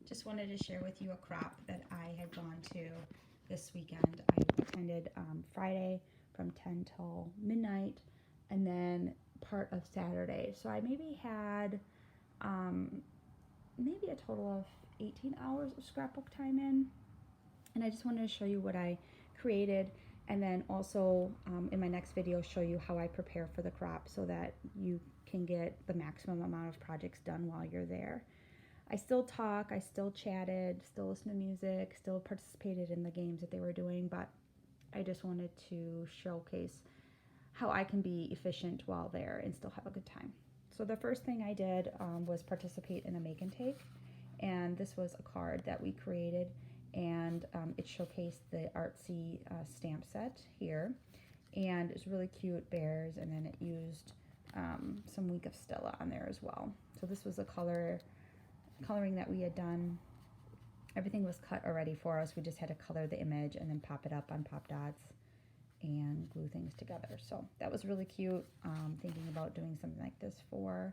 Just wanted to share with you a crop that I had gone to this weekend. I attended Friday from 10 till midnight and then part of Saturday. So I maybe had maybe a total of 18 hours of scrapbook time in. And I just wanted to show you what I created, and then also in my next video show you how I prepare for the crop so that you can get the maximum amount of projects done while you're there. I still talk, I still chatted, still listened to music, still participated in the games that they were doing, but I just wanted to showcase how I can be efficient while there and still have a good time. So the first thing I did was participate in a make and take, and this was a card that we created, and it showcased the artsy stamp set here, and it's really cute bears, and then it used some Week of Stella on there as well. So this was a coloring that we had done. Everything was cut already for us. We just had to color the image and then pop it up on pop dots and glue things together. So that was really cute. Thinking about doing something like this for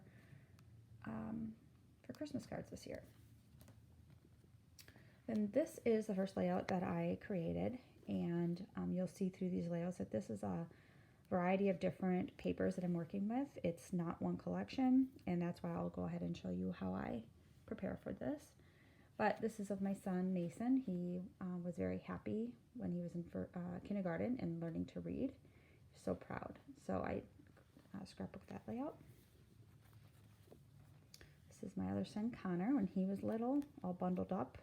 Christmas cards this year. Then this is the first layout that I created, and you'll see through these layouts that this is a variety of different papers that I'm working with. It's not one collection, and that's why I'll go ahead and show you how I prepare for this. But this is of my son Mason. He was very happy when he was in kindergarten and learning to read. So proud. So I scrapbook that layout. This is my other son Connor when he was little, all bundled up.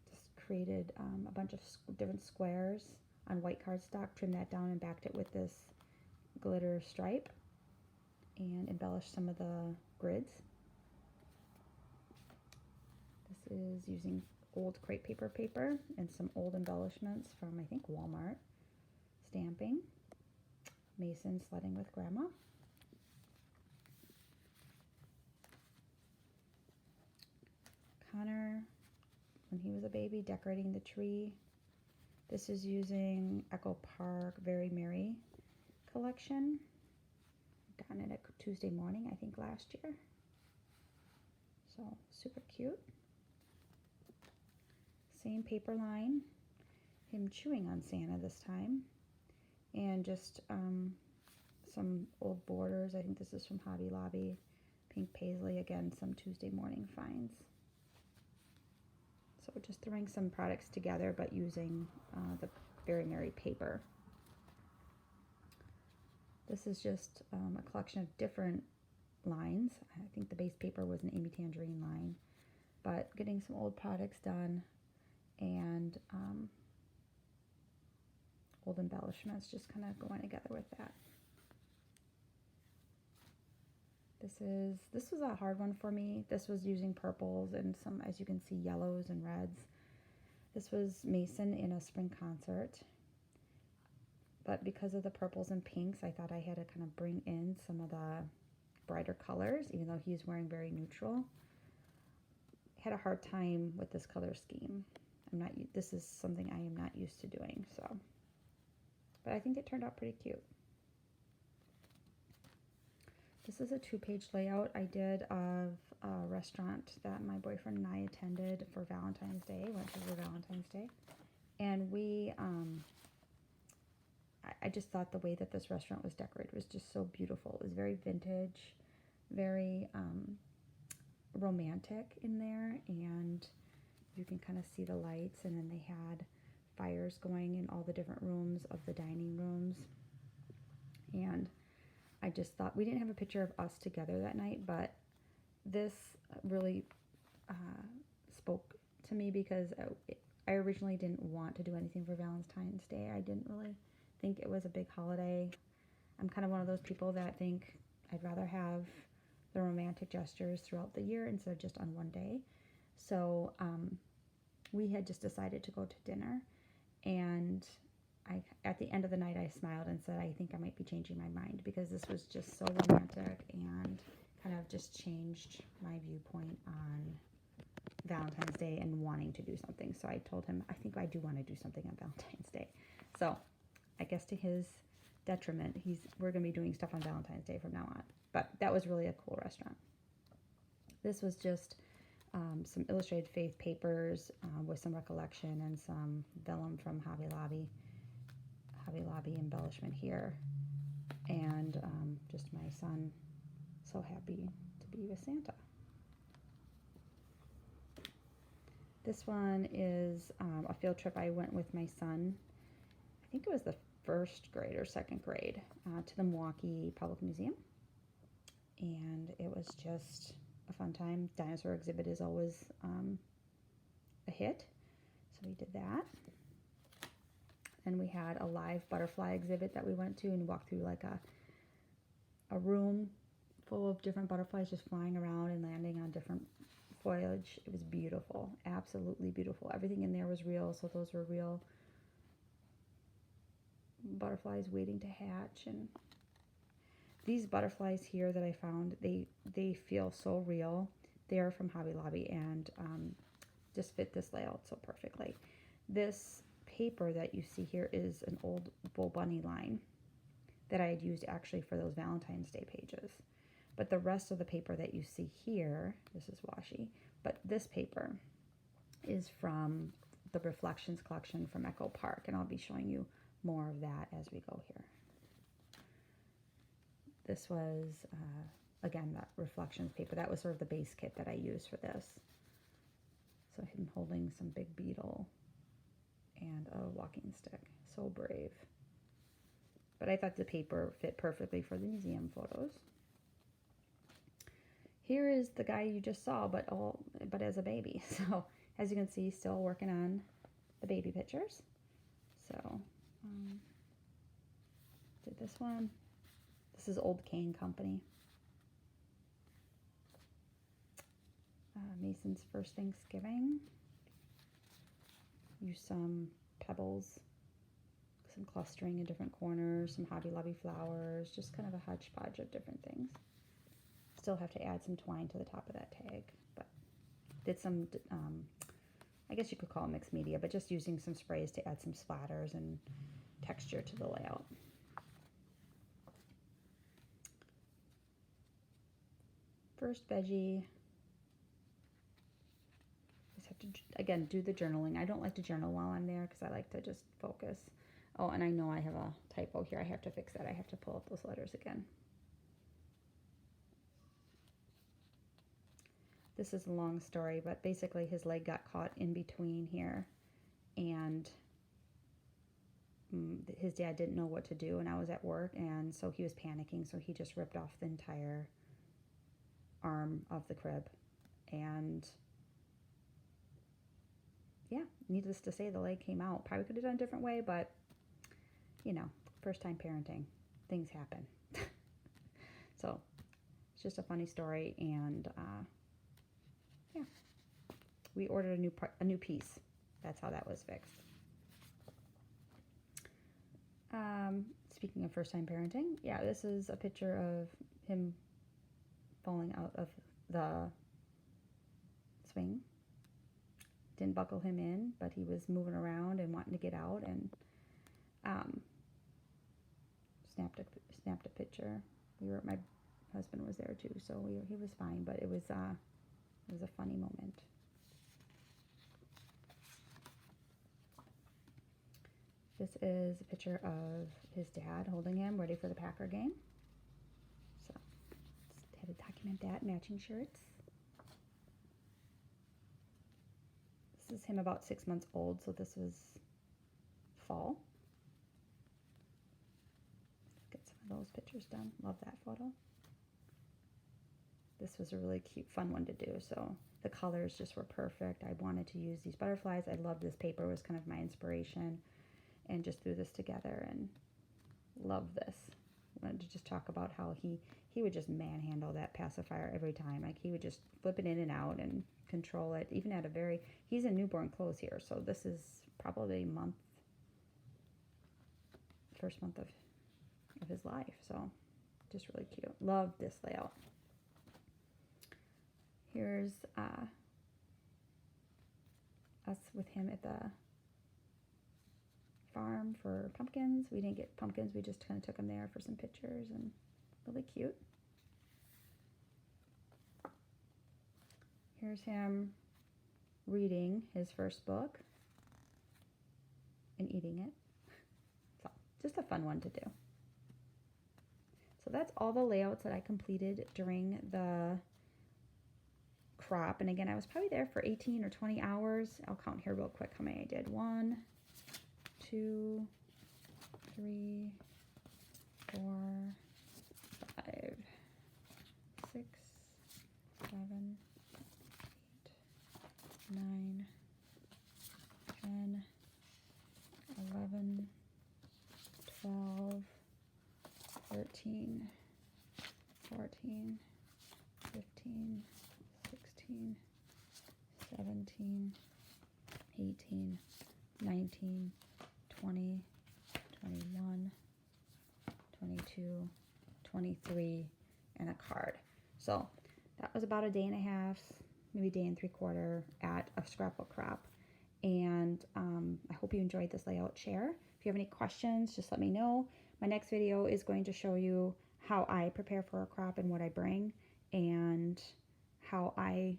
Just created a bunch of different squares on white cardstock, trimmed that down and backed it with this glitter stripe, and embellished some of the grids. This is using old crepe paper and some old embellishments from, I think, Walmart. Stamping. Mason sledding with Grandma. Connor, when he was a baby, decorating the tree. This is using Echo Park Very Merry collection. Gotten it a Tuesday morning, I think, last year. So super cute. Same paper line. Him chewing on Santa this time. And just some old borders. I think this is from Hobby Lobby. Pink paisley, again, some Tuesday morning finds. So just throwing some products together, but using the Very Merry paper. This is just a collection of different lines. I think the base paper was an Amy Tangerine line, but getting some old products done and old embellishments, just kind of going together with that. This was a hard one for me. This was using purples and some, as you can see, yellows and reds. This was Mason in a spring concert, but because of the purples and pinks, I thought I had to kind of bring in some of the brighter colors, even though he's wearing very neutral. I had a hard time with this color scheme. This is something I am not used to doing, so. But I think it turned out pretty cute. This is a 2-page layout I did of a restaurant that my boyfriend and I attended for Valentine's Day, went to for Valentine's Day. And I just thought the way that this restaurant was decorated was just so beautiful. It was very vintage, very romantic in there, and you can kind of see the lights, and then they had fires going in all the different rooms of the dining rooms. And I just thought, we didn't have a picture of us together that night, but this really spoke to me because I originally didn't want to do anything for Valentine's Day. I didn't really think it was a big holiday. I'm kind of one of those people that think I'd rather have the romantic gestures throughout the year instead of just on one day. So we had just decided to go to dinner, and at the end of the night, I smiled and said, I think I might be changing my mind, because this was just so romantic and kind of just changed my viewpoint on Valentine's Day and wanting to do something. So I told him, I think I do want to do something on Valentine's Day. So I guess to his detriment, we're going to be doing stuff on Valentine's Day from now on. But that was really a cool restaurant. This was just some Illustrated Faith papers with some recollection and some vellum from Hobby Lobby. Hobby Lobby embellishment here. And just my son so happy to be with Santa. This one is a field trip I went with my son. I think it was the first grade or second grade to the Milwaukee Public Museum. And it was just a fun time. Dinosaur exhibit is always a hit. So we did that. Then we had a live butterfly exhibit that we went to and walked through like a room full of different butterflies just flying around and landing on different foliage. It was beautiful, absolutely beautiful. Everything in there was real, so those were real butterflies waiting to hatch. And these butterflies here that I found, they feel so real. They are from Hobby Lobby and just fit this layout so perfectly. This paper that you see here is an old Bull Bunny line that I had used actually for those Valentine's Day pages. But the rest of the paper that you see here, this is washi, but this paper is from the Reflections collection from Echo Park, and I'll be showing you more of that as we go here. This was, again, that Reflections paper. That was sort of the base kit that I used for this. So him holding some big beetle and a walking stick. So brave. But I thought the paper fit perfectly for the museum photos. Here is the guy you just saw, but as a baby. So as you can see, still working on the baby pictures. So did this one. This is Old Cane Company. Mason's First Thanksgiving. Use some pebbles, some clustering in different corners, some Hobby Lobby flowers, just kind of a hodgepodge of different things. Still have to add some twine to the top of that tag, but did some, I guess you could call it mixed media, but just using some sprays to add some splatters and texture to the layout. First veggie. Just have to, again, do the journaling. I don't like to journal while I'm there because I like to just focus. Oh, and I know I have a typo here. I have to fix that. I have to pull up those letters again. This is a long story, but basically his leg got caught in between here, and his dad didn't know what to do, and I was at work, and so he was panicking, so he just ripped off the entire arm of the crib. And yeah, needless to say, the leg came out. Probably could have done a different way, but you know, first time parenting, things happen. So it's just a funny story, and yeah, we ordered a new piece. That's how that was fixed. Speaking of first time parenting, yeah, this is a picture of him falling out of the swing. Didn't buckle him in, but he was moving around and wanting to get out, and snapped a picture. My husband was there too, so he was fine, but it was a funny moment. This is a picture of his dad holding him, ready for the Packer game. So, just had to document that. Matching shirts. This is him about 6 months old, so this was fall. Get some of those pictures done. Love that photo. This was a really cute, fun one to do, so the colors just were perfect. I wanted to use these butterflies. I loved this paper. It was kind of my inspiration, and just threw this together and love this. I wanted to just talk about how he would just manhandle that pacifier every time. Like, he would just flip it in and out and control it, even at he's in newborn clothes here, so this is probably first month of his life, so just really cute. Love this layout. Here's us with him at the farm for pumpkins. We didn't get pumpkins, we just kind of took them there for some pictures, and really cute. Here's him reading his first book and eating it. So just a fun one to do. So that's all the layouts that I completed during the crop. And again, I was probably there for 18 or 20 hours. I'll count here real quick how many I did. 1, 2, 3, 4, 5, 6, 7, 8, 9, 10, 11, 12, 13, 14, 15, 16, 17, 18, 19, 20, 21, 22, 23, and a card. So that was about a day and a half, maybe a day and 3/4 at a scrapbook crop. And I hope you enjoyed this layout share. If you have any questions, just let me know. My next video is going to show you how I prepare for a crop and what I bring, and how I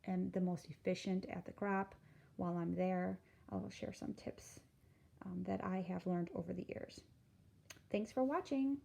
am the most efficient at the crop while I'm there. I'll share some tips that I have learned over the years. Thanks for watching.